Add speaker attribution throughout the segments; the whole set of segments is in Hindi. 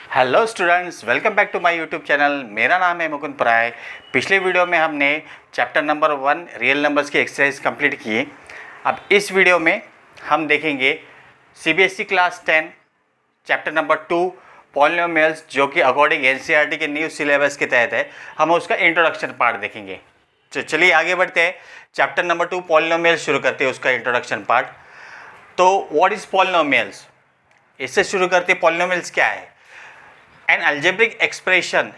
Speaker 1: Hello students, welcome back to my YouTube channel. मेरा नाम है मुकुंद पराय। पिछले वीडियो में हमने चैप्टर नंबर 1 रियल नंबर्स की एक्सरसाइज कंप्लीट किए। अब इस वीडियो में हम देखेंगे CBSE class 10 chapter number 2 polynomials, जो कि अकॉर्डिंग एनसीईआरटी के न्यू सिलेबस के तहत है। हम उसका इंट्रोडक्शन पार्ट देखेंगे। तो चलिए आगे बढ़ते हैं। चैप्टर नंबर 2 पॉलिनोमियल्स शुरू करते हैं उसका इंट्रोडक्शन पार्ट। तो व्हाट इज़ पॉलिनोमियल्स, इससे शुरू करते हैं। पॉलिनोमियल्स क्या है? An algebraic expression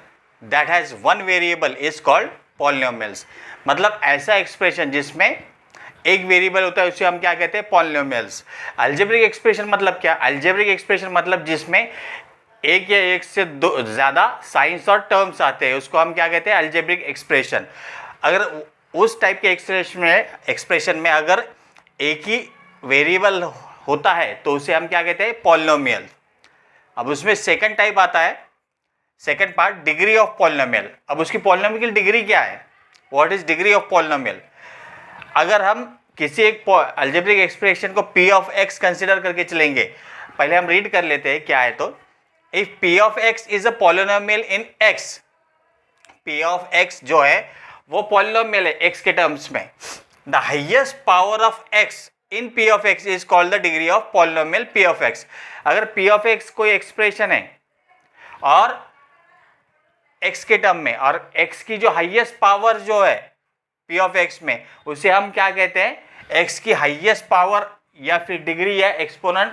Speaker 1: that has one variable is called polynomials। मतलब ऐसा एक्सप्रेशन जिसमें एक वेरिएबल होता है उसे हम क्या कहते हैं? पॉलिनोमियल्स। अलजेब्रिक एक्सप्रेशन मतलब क्या? अलजेब्रिक एक्सप्रेशन मतलब जिसमें एक या एक से दो ज़्यादा साइंस और टर्म्स आते हैं उसको हम क्या कहते हैं? Algebraic expression. अगर उस टाइप के एक्सप्रेशन में अगर एक ही वेरिएबल होता है तो उसे हम क्या कहते हैं? पॉलिनोमियल। अब उसमें सेकंड टाइप आता है, second part, degree of polynomial. अब उसकी पॉलिनोमियल की डिग्री क्या है? What is degree of polynomial? अगर हम किसी एक अलजेब्रिक एक्सप्रेशन को p ऑफ x कंसिडर करके चलेंगे, पहले हम रीड कर लेते हैं क्या है। तो if p of x is a polynomial in x, p of x जो है वो पॉलिनोमियल है x के टर्म्स में। The highest power of x in p of x is called the degree of polynomial p of x। अगर p ऑफ x कोई एक्सप्रेशन है और x के टर्म में, और x की जो हाईएस्ट पावर जो है p ऑफ x में, उसे हम क्या कहते हैं? x की हाईएस्ट पावर या फिर डिग्री या एक्सपोनेंट,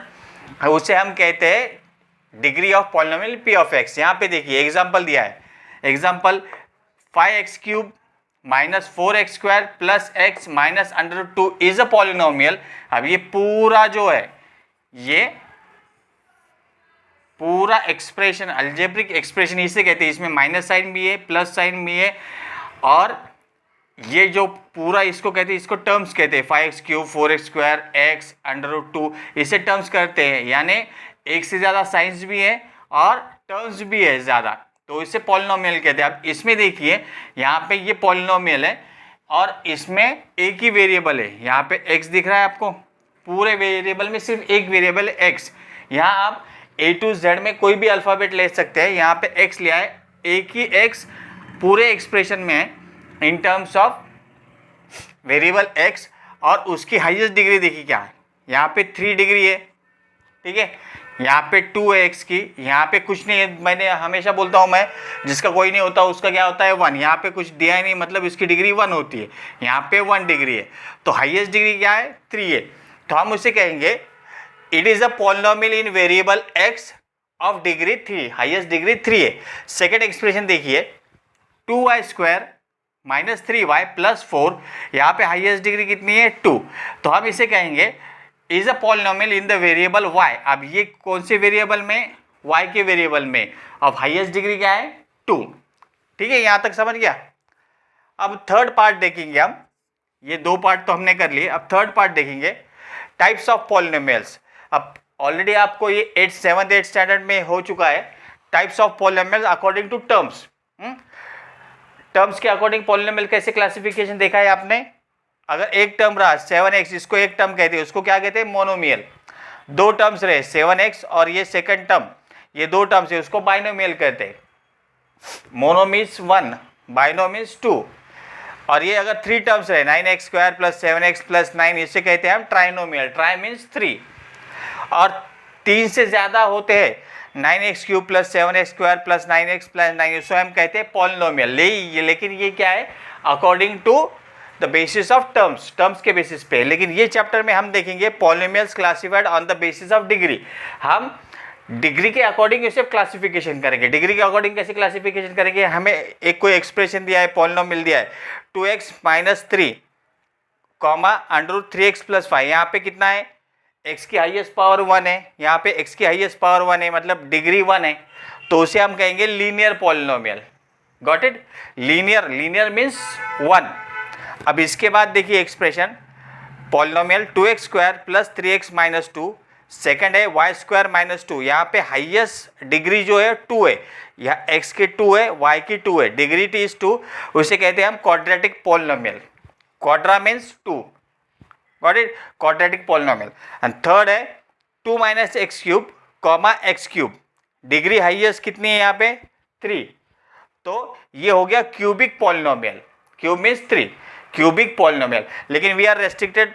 Speaker 1: उसे हम कहते हैं degree of polynomial p of x। यहाँ पे देखिए एग्जांपल दिया है। Example 5x³ minus 4x² plus x minus √2 is a polynomial. अब ये पूरा जो है, ये पूरा एक्सप्रेशन अलजेब्रिक एक्सप्रेशन इसे कहते हैं। इसमें माइनस साइन भी है, प्लस साइन भी है, और ये जो पूरा इसको कहते हैं, इसको टर्म्स कहते हैं। 5x³ 4x², x √2 इसे टर्म्स करते हैं। यानी एक से ज़्यादा साइंस भी है और टर्म्स भी है ज़्यादा, तो इसे पॉलिनोमियल कहते हैं। अब इसमें देखिए यहाँ पे ये पॉलिनोमियल है और इसमें एक ही वेरिएबल है। यहाँ पे x दिख रहा है आपको, पूरे वेरिएबल में सिर्फ एक वेरिएबल है x। यहाँ आप A to Z में कोई भी अल्फ़ाबेट ले सकते हैं। यहाँ पे x लिया है, एक ही x पूरे एक्सप्रेशन में है in terms of variable x, और उसकी हाईएस्ट डिग्री देखिए क्या है। यहाँ पे 3 डिग्री है, ठीक है। यहाँ पे 2 है x की, यहाँ पे कुछ नहीं है। मैंने हमेशा बोलता हूँ मैं, जिसका कोई नहीं होता उसका क्या होता है? 1। यहाँ पे कुछ दिया ही नहीं, मतलब इसकी डिग्री 1 होती है। यहाँ पे 1 डिग्री है, तो हाईएस्ट डिग्री क्या है? 3 है। तो हम उसे कहेंगे it is a polynomial in variable x of degree 3, highest degree 3 है। सेकेंड एक्सप्रेशन देखिए, 2y² माइनस 3y प्लस 4, यहाँ पे हाईएस्ट डिग्री कितनी है? 2। तो हम इसे कहेंगे is a polynomial in the variable y। अब ये कौन से वेरिएबल में? y के वेरिएबल में। अब हाईएस्ट डिग्री क्या है? 2। ठीक है, यहाँ तक समझ गया। अब थर्ड पार्ट देखेंगे हम। ये 2 पार्ट तो हमने कर लिए, अब थर्ड पार्ट देखेंगे, टाइप्स ऑफ पॉलिनोमियल्स। अब ऑलरेडी आपको ये 7th 8th स्टैंडर्ड में हो चुका है। Types of polynomials according to terms. Terms के अकॉर्डिंग पॉलिनोमियल कैसे क्लासिफिकेशन देखा है आपने? अगर एक टर्म रहा 7x, इसको एक टर्म कहते हैं, उसको क्या कहते हैं? मोनोमियल। 2 टर्म्स रहे 7x और ये सेकंड टर्म, ये 2 टर्म्स है, उसको बाइनोमियल कहते हैं। Mono means 1, bino means 2। और ये अगर 3 टर्म्स रहे 9x² प्लस 7x प्लस 9, इसे कहते हैं हम ट्राइनोमियल। Try means 3। और 3 से ज़्यादा होते हैं 9x³ plus 7x² plus 9x plus 9, इसको हम कहते हैं पॉलिनोमियल। लेकिन ये क्या है? According to the basis of terms, terms के बेसिस पे। लेकिन ये चैप्टर में हम देखेंगे polynomials classified on the basis of degree. हम डिग्री के अकॉर्डिंग इसे क्लासिफिकेशन करेंगे। डिग्री के अकॉर्डिंग कैसे क्लासिफिकेशन करेंगे? हमें एक कोई एक्सप्रेशन दिया है, पॉलिनोमियल दिया है 2x minus 3 comma √3x plus 5। यहाँ पे कितना है? x की हाईएस्ट पावर 1 है, यहाँ पे x की हाईएस्ट पावर 1 है, मतलब डिग्री 1 है, तो उसे हम कहेंगे linear polynomial. Got it? Linear, linear means 1। अब इसके बाद देखिए expression polynomial 2x² plus 3x minus 2, second है y² माइनस 2। यहाँ पे हाईएस्ट डिग्री जो है 2 है, यहाँ x की 2 है, y की 2 है, डिग्री t इज 2, उसे कहते हैं हम quadratic polynomial. Quadra means 2, got it? Quadratic polynomial. And third है 2 minus x³ comma x³। Degree highest कितनी है यहाँ पे 3, तो ये हो गया cubic polynomial, cube means 3 cubic polynomial, लेकिन we are restricted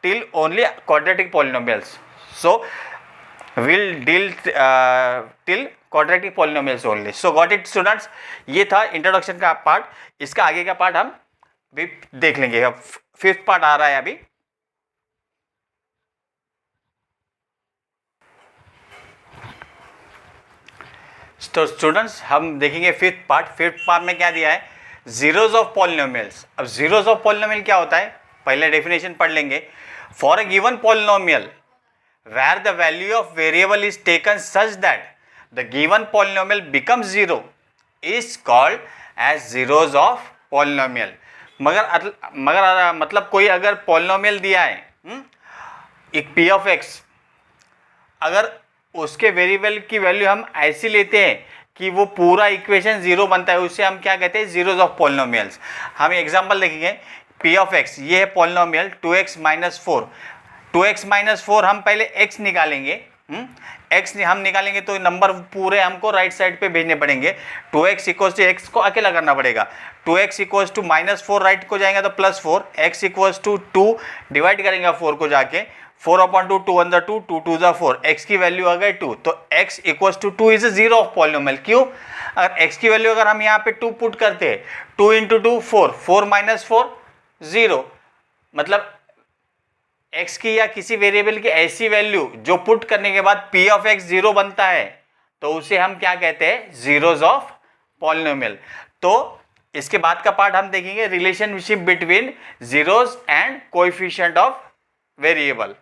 Speaker 1: till only quadratic polynomials, so will deal till quadratic polynomials only. So got it students, ये था इंट्रोडक्शन का पार्ट, इसका आगे का पार्ट हम भी देख लेंगे। अब 5th पार्ट आ रहा है अभी। तो स्टूडेंट्स हम देखेंगे 5th पार्ट। 5th पार्ट में क्या दिया है, जीरोज ऑफ पॉलिनोमियल्स। अब जीरोज ऑफ पॉलिनोमियल क्या होता है, पहले डेफिनेशन पढ़ लेंगे। For a given polynomial where the value of variable is taken such that the given polynomial becomes zero is called as zeros of polynomial। मगर मतलब कोई अगर पॉलिनोमियल दिया है एक p of x, अगर उसके वेरिएबल की वैल्यू हम ऐसी लेते हैं कि वो पूरा इक्वेशन जीरो बनता है, उसे हम क्या कहते हैं, जीरोज ऑफ पॉलिनोमियल्स। हम एग्जांपल देखेंगे, p of x ये है पॉलिनोमियल 2x - 4, 2x - 4 हम पहले x निकालेंगे, x हम निकालेंगे तो नंबर पूरे हमको राइट साइड पे भेजने पड़ेंगे। 2x इक्वल्स टू x को अकेला करना पड़ेगा, 2x इक्वल्स टू -4 राइट को जाएगा तो +4, x इक्वल्स टू 2 डिवाइड करेंगे 4 को जाके, 4/2 2 × 2 2 2 = 4, x की वैल्यू आ गई 2, तो x equals to 2 is a zero of polynomial. क्यों, अगर x की वैल्यू अगर हम यहाँ पे 2 पुट करते हैं, 2 × 2 4, 4 - 4 0, मतलब x की या किसी वेरिएबल की ऐसी वैल्यू जो पुट करने के बाद p of x जीरो बनता है, तो उसे हम क्या कहते हैं, जीरोज ऑफ पॉलिनोमियल। तो इसके बाद का पार्ट हम देखेंगे relationship between zeros and coefficient of variable.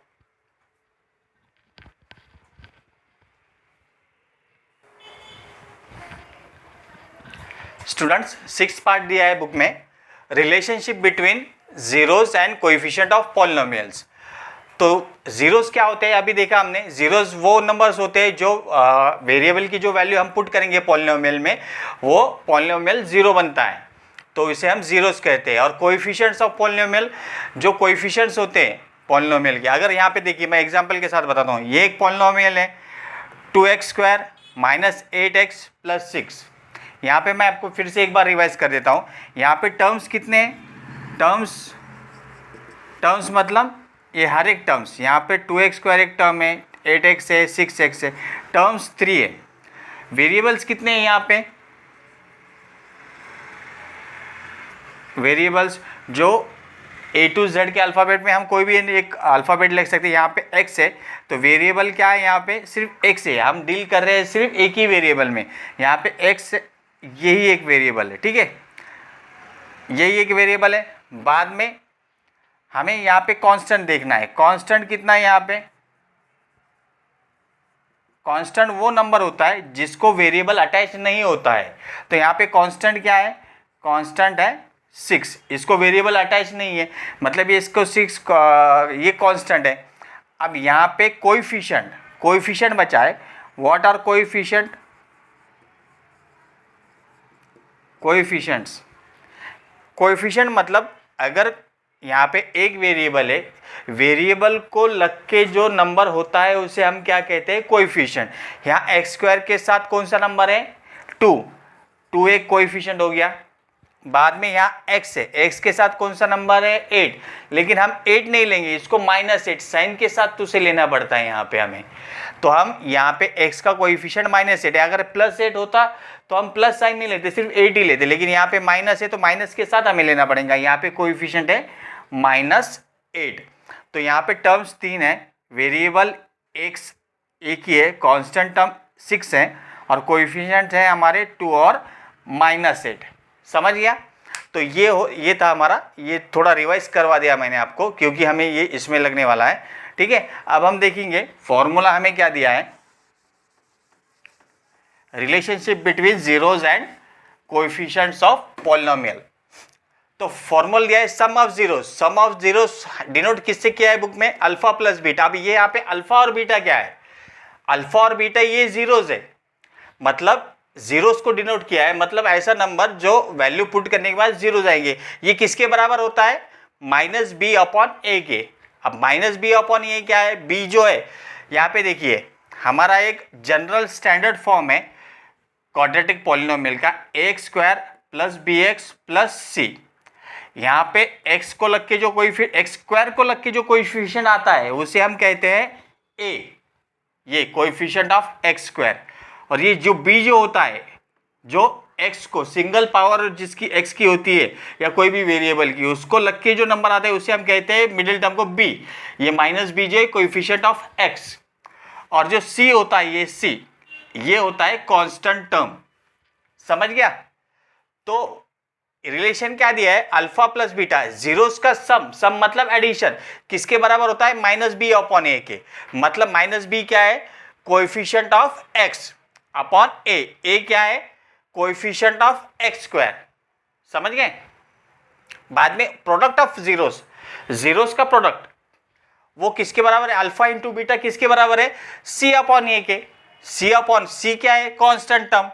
Speaker 1: Students 6th part दिया है बुक में, relationship between zeros and coefficient of polynomials. तो जीरोस क्या होते हैं, अभी देखा हमने, जीरोस वो नंबर्स होते हैं जो वेरिएबल की जो वैल्यू हम पुट करेंगे पॉलिनोमियल में, वो पॉलिनोमियल जीरो बनता है, तो इसे हम जीरोस कहते हैं। और कोएफिशिएंट्स ऑफ पॉलिनोमियल, जो कोएफिशिएंट्स होते हैं पॉलिनोमियल के, अगर यहाँ पे देखिए मैं एग्जांपल के साथ बताता हूँ, ये एक पॉलिनोमियल है 2x² - 8x + 6। यहाँ पे मैं आपको फिर से एक बार रिवाइज कर देता हूँ। यहाँ पे टर्म्स कितने हैं, टर्म्स मतलब ये हर एक टर्म्स, यहाँ पे 2x² एक टर्म है, 8x है, 6x है, टर्म्स 3 है। वेरिएबल्स कितने हैं यहाँ पे, वेरिएबल्स जो A to Z के अल्फ़ाबेट में हम कोई भी एक अल्फ़ाबेट लिख सकते हैं। यहाँ पे x है, तो वेरिएबल क्या है, यहाँ पे सिर्फ x है, हम डील कर रहे हैं सिर्फ एक ही वेरिएबल में। यहाँ पे x यही एक वेरिएबल है, ठीक है, यही एक वेरिएबल है। बाद में हमें यहाँ पे कांस्टेंट देखना है, कांस्टेंट कितना है, यहाँ पे कांस्टेंट वो नंबर होता है जिसको वेरिएबल अटैच नहीं होता है। तो यहाँ पे कांस्टेंट क्या है, कांस्टेंट है 6, इसको वेरिएबल अटैच नहीं है, मतलब ये इसको 6 ये कांस्टेंट है। अब यहाँ पे कोएफिशिएंट बचा है। व्हाट आर कोएफिशिएंट, कोएफिशिएंट मतलब अगर यहाँ पे एक वेरिएबल है, वेरिएबल को लग के जो नंबर होता है उसे हम क्या कहते हैं, कोएफिशिएंट। यहाँ x² के साथ कौन सा नंबर है, 2 एक कोएफिशिएंट हो गया। बाद में यहाँ x है, x के साथ कौन सा नंबर है, 8, लेकिन हम 8 नहीं लेंगे, इसको -8 साइन के साथ तो उसे लेना पड़ता है यहाँ पे हमें। तो हम यहाँ पे x का कोएफिशिएंट -8 है, अगर +8 होता तो हम प्लस साइन नहीं लेते, सिर्फ 8 ही लेते, लेकिन यहाँ पे माइनस है तो माइनस के साथ हमें लेना पड़ेगा। यहाँ पे कोएफिशिएंट है -8। तो यहाँ पे टर्म्स 3 है, वेरिएबल x एक ही है, कांस्टेंट टर्म 6 है, और कोएफिशिएंट है हमारे 2 और -8। समझ गया। तो ये था हमारा, ये थोड़ा रिवाइज करवा दिया मैंने आपको क्योंकि हमें ये इसमें लगने वाला है, ठीक है। अब हम देखेंगे फॉर्मूला हमें क्या दिया है, relationship between zeros and coefficients of polynomial. तो फॉर्मूला दिया है सम ऑफ जीरोस डिनोट किससे किया है बुक में, अल्फा प्लस बीटा। अब ये यहाँ पे अल्फा और बीटा क्या है, अल्फा और बीटा ये जीरोज है, मतलब जीरोस को डिनोट किया है, मतलब ऐसा नंबर जो वैल्यू पुट करने के बाद जीरो जाएंगे। ये किसके बराबर होता है, -b/a के। अब -b/a क्या है, b जो है यहाँ पे देखिए हमारा एक जनरल स्टैंडर्ड फॉर्म है क्वाड्रेटिक पॉलिनोमियल का x square plus b x plus c. यहाँ पे एक्स को लग के जो एक्स स्क्वायर को लग के जो कोएफिशिएंट आता है उसे हम कहते हैं ए, ये कोएफिशिएंट ऑफ एक्स स्क्वायर। और ये जो बी जो होता है, जो एक्स को सिंगल पावर जिसकी एक्स की होती है या कोई भी वेरिएबल की, उसको लग के जो नंबर आता है उसे हम कहते हैं मिडिल टर्म को बी। ये माइनस बी जो है कोएफिशिएंट ऑफ एक्स। और जो सी होता है, ये सी, ये होता है कांस्टेंट टर्म। समझ गया? तो रिलेशन क्या दिया है, अल्फा प्लस बीटा, जीरोस का सम मतलब एडिशन, किसके बराबर होता है, माइनस बी अपॉन ए के। मतलब माइनस बी क्या है, कोएफिशिएंट ऑफ एक्स अपॉन ए क्या है, कोएफिशिएंट ऑफ एक्स स्क्वायर। समझ गए? बाद में प्रोडक्ट ऑफ जीरोस का प्रोडक्ट वो किसके बराबर है, अल्फा इंटू बीटा किसके बराबर है, सी अपॉन ए के। सी अपॉन सी क्या है, कांस्टेंट टर्म,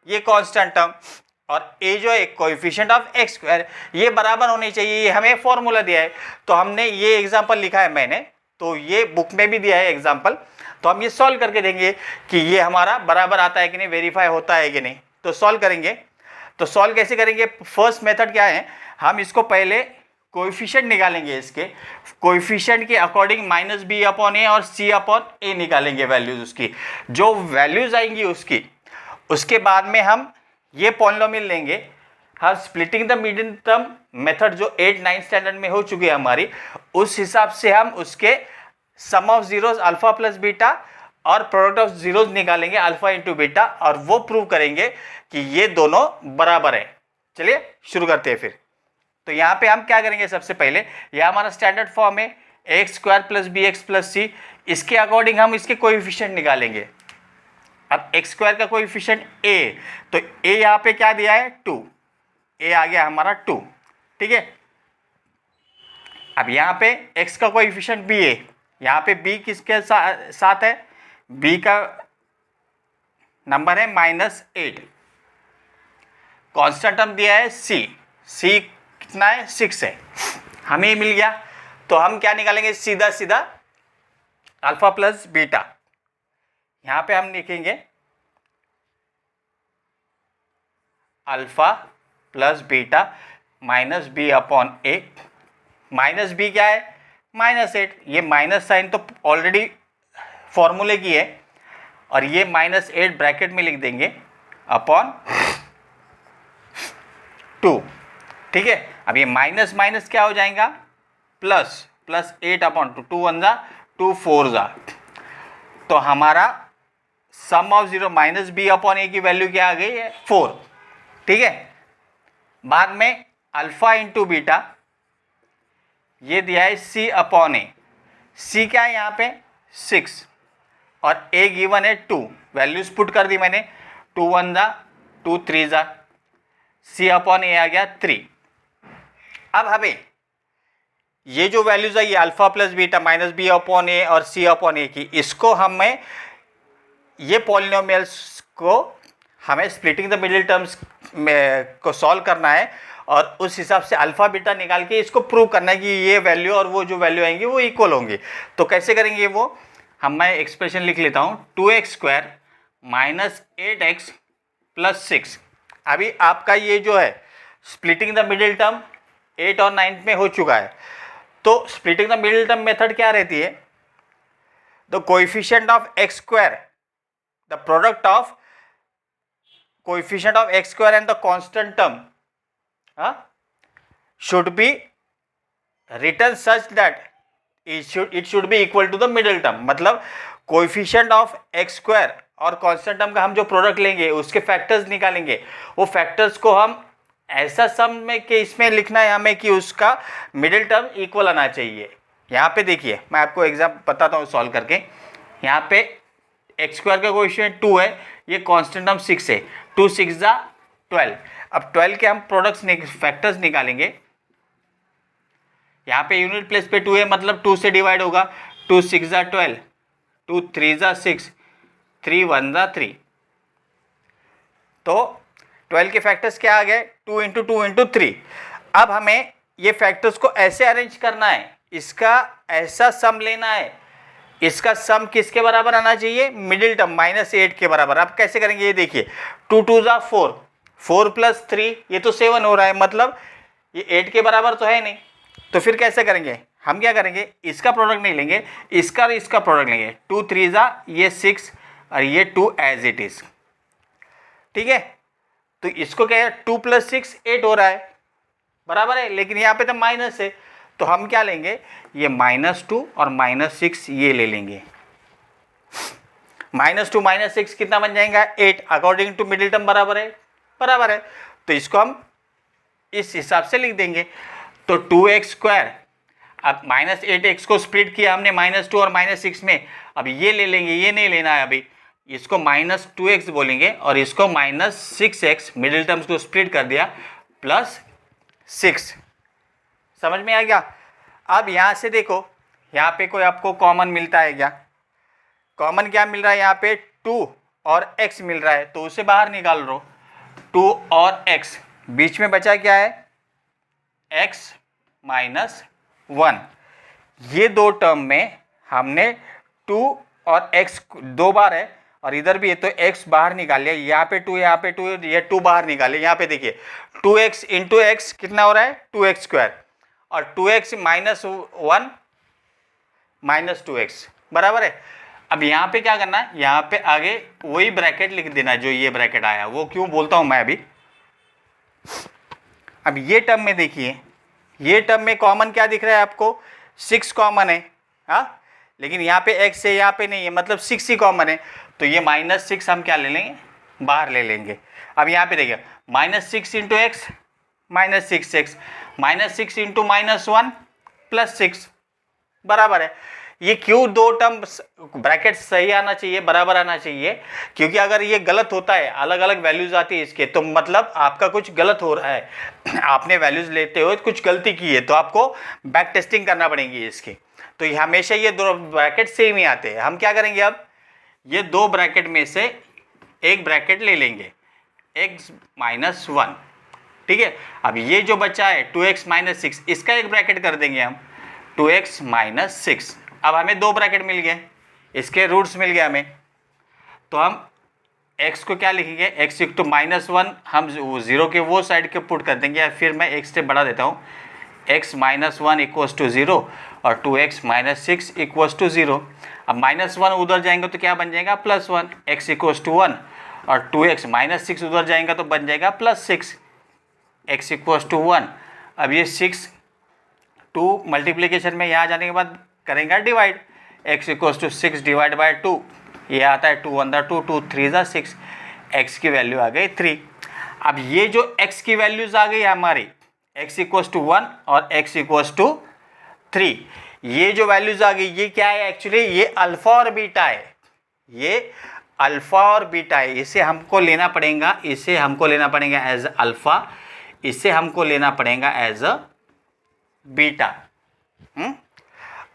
Speaker 1: ये कांस्टेंट टर्म, और ए जो है कोएफिशिएंट ऑफ एक्स स्क्वायर, ये बराबर होने चाहिए। ये हमें फॉर्मूला दिया है, तो हमने ये एग्जांपल लिखा है मैंने, तो ये बुक में भी दिया है एग्जांपल। तो हम ये सॉल्व करके देंगे कि ये हमारा बराबर आता है कि नहीं, वेरीफाई होता है कि नहीं। तो सॉल्व करेंगे। तो सॉल्व कैसे करेंगे, फर्स्ट मेथड क्या है, हम इसको पहले कोएफिशिएंट निकालेंगे, इसके कोएफिशिएंट के according minus b upon a और सी अपॉन ए निकालेंगे वैल्यूज उसकी। जो वैल्यूज आएंगी उसके बाद में हम ये पॉलिनोमियल लेंगे। हम splitting the middle term method जो 8-9 स्टैंडर्ड में हो चुकी है हमारी, उस हिसाब से हम उसके sum of zeros alpha plus beta और प्रोडक्ट ऑफ जीरोस निकालेंगे अल्फा इंटू बीटा, और वो प्रूव करेंगे कि ये दोनों बराबर है। चलिए शुरू करते हैं फिर। तो यहाँ पे हम क्या करेंगे, सबसे पहले यह हमारा स्टैंडर्ड फॉर्म है x square plus b x plus c, इसके अकॉर्डिंग हम इसके कोएफिशिएंट निकालेंगे। अब एक्स स्क्वायर का कोएफिशिएंट ए, तो ए यहाँ पे क्या दिया है, 2, ए आ गया हमारा 2, ठीक है। अब यहाँ पे एक्स का कोएफिशिएंट बी है, यहाँ पे बी किसके साथ है, बी का नंबर है -8। कांस्टेंट टर्म दिया है सी कितना है, 6 है, हमें ये मिल गया। तो हम क्या निकालेंगे, सीधा सीधा अल्फा प्लस बीटा। यहाँ पे हम लिखेंगे alpha plus beta minus b upon a. Minus b क्या है, -8, ये माइनस साइन तो ऑलरेडी फॉर्मूले की है, और ये -8 ब्रैकेट में लिख देंगे अपॉन 2, ठीक है। अब ये माइनस माइनस क्या हो जाएगा, प्लस 8 अपॉन 2, 2 1 जा 2 4 जा। तो हमारा sum of zero minus b upon a की वैल्यू क्या आ गई है, 4, ठीक है। बाद में अल्फा इंटू बीटा, ये दिया है सी अपॉन ए। सी क्या है यहाँ पे, 6, और ए गिवन है 2, वैल्यूज पुट कर दी मैंने, 2 1 जा 2 3 जा, सी अपॉन ए आ गया 3। अब हमें ये जो वैल्यूज आई alpha plus beta minus b upon a और सी अपॉन ए की, इसको हमें ये पॉलिनोमियल्स को हमें स्प्लिटिंग द मिडिल टर्म्स में को सॉल्व करना है, और उस हिसाब से अल्फा बीटा निकाल के इसको प्रूव करना है कि ये वैल्यू और वो जो वैल्यू आएंगी वो इक्वल होंगी। तो कैसे करेंगे वो, मैं एक्सप्रेशन लिख लेता हूँ, 2x square minus 8x plus 6। अभी आपका ये जो है स्प्लिटिंग द मिडिल टर्म 8 और 9 में हो चुका है। तो splitting the middle term method क्या रहती है, the coefficient of x square, the product of coefficient of x square and the constant term should be written such that it should be equal to the middle term। मतलब कोएफिशिएंट ऑफ एक्स स्क्वायर और कांस्टेंट टर्म का हम जो प्रोडक्ट लेंगे उसके फैक्टर्स निकालेंगे, वो फैक्टर्स को हम ऐसा सम में कि इसमें लिखना है हमें कि उसका मिडिल टर्म इक्वल आना चाहिए। यहाँ पे देखिए, मैं आपको एग्जाम्पल बताता हूँ सॉल्व करके। यहाँ पे एक्स स्क्वायर का कोएफिशिएंट 2 है, ये कांस्टेंट टर्म 6 है, 2 6 जा 12। अब 12 के हम प्रोडक्ट्स फैक्टर्स निकालेंगे। यहाँ पे यूनिट प्लेस पे 2 है, मतलब 2 से डिवाइड होगा, 2 6 जा 12, 2 3 जा 6, 3 1 जा 3। तो 12 के फैक्टर्स क्या आ गए, 2 इंटू 2 इंटू 3। अब हमें ये फैक्टर्स को ऐसे अरेंज करना है, इसका ऐसा सम लेना है इसका सम किसके बराबर आना चाहिए, मिडिल टर्म -8 के बराबर। अब कैसे करेंगे ये देखिए, 2 2 ज़ा 4, 4 + 3 ये तो 7 हो रहा है, मतलब ये 8 के बराबर तो है नहीं। तो फिर कैसे करेंगे, हम क्या करेंगे, इसका प्रोडक्ट नहीं लेंगे, इसका और इसका प्रोडक्ट लेंगे। 2 3 ज़ा ये 6 और ये 2 एज इट इज, ठीक है। तो इसको क्या है, 2 + 6 8 हो रहा है, बराबर है, लेकिन यहाँ पे तो माइनस है, तो हम क्या लेंगे, ये -2 और -6 ये ले लेंगे। -2 -6 कितना बन जाएगा, 8, अकॉर्डिंग टू मिडिल टर्म बराबर है, बराबर है। तो इसको हम इस हिसाब से लिख देंगे। तो 2x², अब -8x को स्प्लिट किया हमने -2 और -6 में, अब ये ले लेंगे, ये नहीं लेना है अभी, इसको -2x बोलेंगे और इसको -6x, मिडिल टर्म्स को स्प्लिट कर दिया, +6। समझ में आ गया। अब यहाँ से देखो, यहाँ पे कोई आपको कॉमन मिलता है क्या, कॉमन क्या मिल रहा है, यहाँ पे 2 और x मिल रहा है, तो उसे बाहर निकाल लो। 2 और x, बीच में बचा क्या है, x - 1। ये दो टर्म में हमने 2 और x 2 बार है और इधर भी है, तो x बाहर निकाल लिया, यहाँ पे 2, यहाँ पे 2, ये 2 बाहर निकाले। यहाँ पे देखिए 2x × x कितना हो रहा है, 2x² और 2x - 1 -2x, बराबर है। अब यहाँ पे क्या करना है, यहाँ पे आगे वही ब्रैकेट लिख देना जो ये ब्रैकेट आया, वो क्यों बोलता हूँ मैं अभी। अब ये टर्म में देखिए, ये टर्म में कॉमन क्या दिख रहा है आपको, 6 कॉमन है, हाँ, लेकिन यहाँ पे x है, यहाँ पे नहीं है, मतलब 6 ही कॉमन है, तो ये -6 हम क्या ले लेंगे, बाहर ले लेंगे। अब यहाँ पे देखिए, -6 × x -6x, -6 × -1 +6, बराबर है। ये क्यों दो टर्म ब्रैकेट सही आना चाहिए, बराबर आना चाहिए, क्योंकि अगर ये गलत होता है, अलग अलग वैल्यूज आती है इसके, तो मतलब आपका कुछ गलत हो रहा है आपने वैल्यूज लेते हुए कुछ गलती की है, तो आपको बैक टेस्टिंग करना पड़ेगी इसकी। तो ये हमेशा ये दो ब्रैकेट सेम ही आते हैं। हम क्या करेंगे, अब ये दो ब्रैकेट में से एक ब्रैकेट ले लेंगे, x - 1, ठीक है। अब ये जो बचा है 2x - 6, इसका एक ब्रैकेट कर देंगे हम, 2x - 6। अब हमें दो ब्रैकेट मिल गए, इसके रूट्स मिल गए हमें, तो हम x को क्या लिखेंगे, x = -1 हम 0 के वो साइड के पुट कर देंगे, या फिर मैं एक स्टेप बढ़ा देता हूँ, x - 1 = 0 और 2x - 6 = 0। अब -1 उधर जाएंगे तो क्या बन जाएगा, +1, x = 1 और 2x - 6 उधर जाएगा तो बन जाएगा +6, x = 1। अब ये 6 2 मल्टीप्लिकेशन में यहाँ जाने के बाद करेंगे डिवाइड, x = 6 / 2, ये आता है 2 × 2, 2 3 = 6, x की वैल्यू आ गई 3। अब ये जो x की वैल्यूज आ गई हमारी, x = 1 और x = 3, ये जो वैल्यूज आ गई, ये क्या है एक्चुअली, ये अल्फा और बीटा है, ये अल्फा और बीटा है। इसे हमको लेना पड़ेगा, इसे हमको लेना पड़ेगा एज अल्फा, इसे हमको लेना पड़ेगा एज अ बीटा।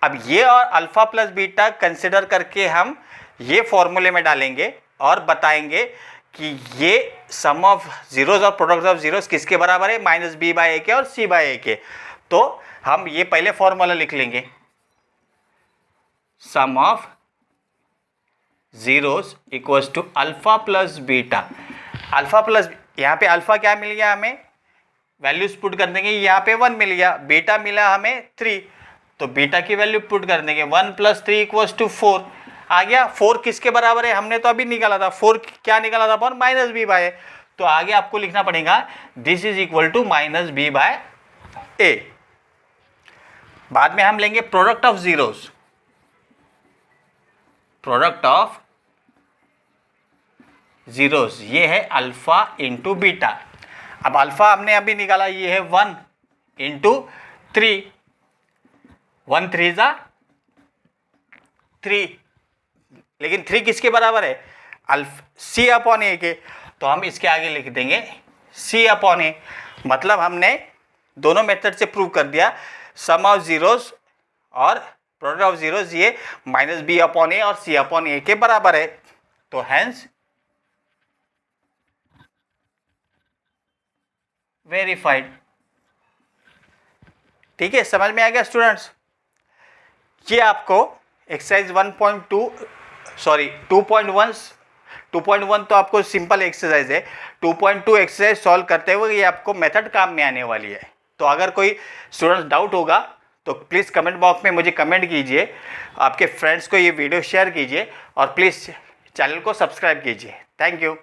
Speaker 1: अब ये और अल्फा प्लस बीटा कंसिडर करके हम ये फॉर्मूले में डालेंगे और बताएंगे कि ये सम ऑफ जीरोस और प्रोडक्ट ऑफ जीरोस किसके बराबर है, -b/a और c/a के। तो हम ये पहले फॉर्मूला लिख लेंगे, sum of zeros equals to alpha plus beta. Alpha plus, यहाँ पे अल्फा क्या मिल गया हमें, वैल्यूज पुट कर देंगे, यहाँ पे 1 मिल गया, बीटा मिला हमें 3, तो बीटा की वैल्यू पुट कर देंगे, 1 + 3 = 4 आ गया। 4 किसके बराबर है, हमने तो अभी निकाला था, 4 क्या निकाला था अपन, -b/a। तो आगे आपको लिखना पड़ेगा this is equal to -b/a। बाद में हम लेंगे product of zeros, product of zeros, ये है अल्फा × बीटा। अब अल्फा हमने अभी निकाला, ये है 1 × 3, 1 3 = 3, लेकिन 3 किसके बराबर है, c/a के, तो हम इसके आगे लिख देंगे c/a। मतलब हमने दोनों मेथड से प्रूव कर दिया, सम ऑफ जीरोस और प्रोडक्ट ऑफ जीरोस ये -b/a और c/a के बराबर है, तो हैंस वेरीफाइड। ठीक है, समझ में आ गया स्टूडेंट्स। ये आपको एक्सरसाइज 1.2 सॉरी 2.1 तो आपको सिंपल एक्सरसाइज है। 2.2 एक्सरसाइज सॉल्व करते हुए ये आपको मेथड काम में आने वाली है। तो अगर कोई स्टूडेंट्स डाउट होगा तो प्लीज़ कमेंट बॉक्स में मुझे कमेंट कीजिए, आपके फ्रेंड्स को ये वीडियो शेयर कीजिए और प्लीज़ चैनल को सब्सक्राइब कीजिए। Thank you.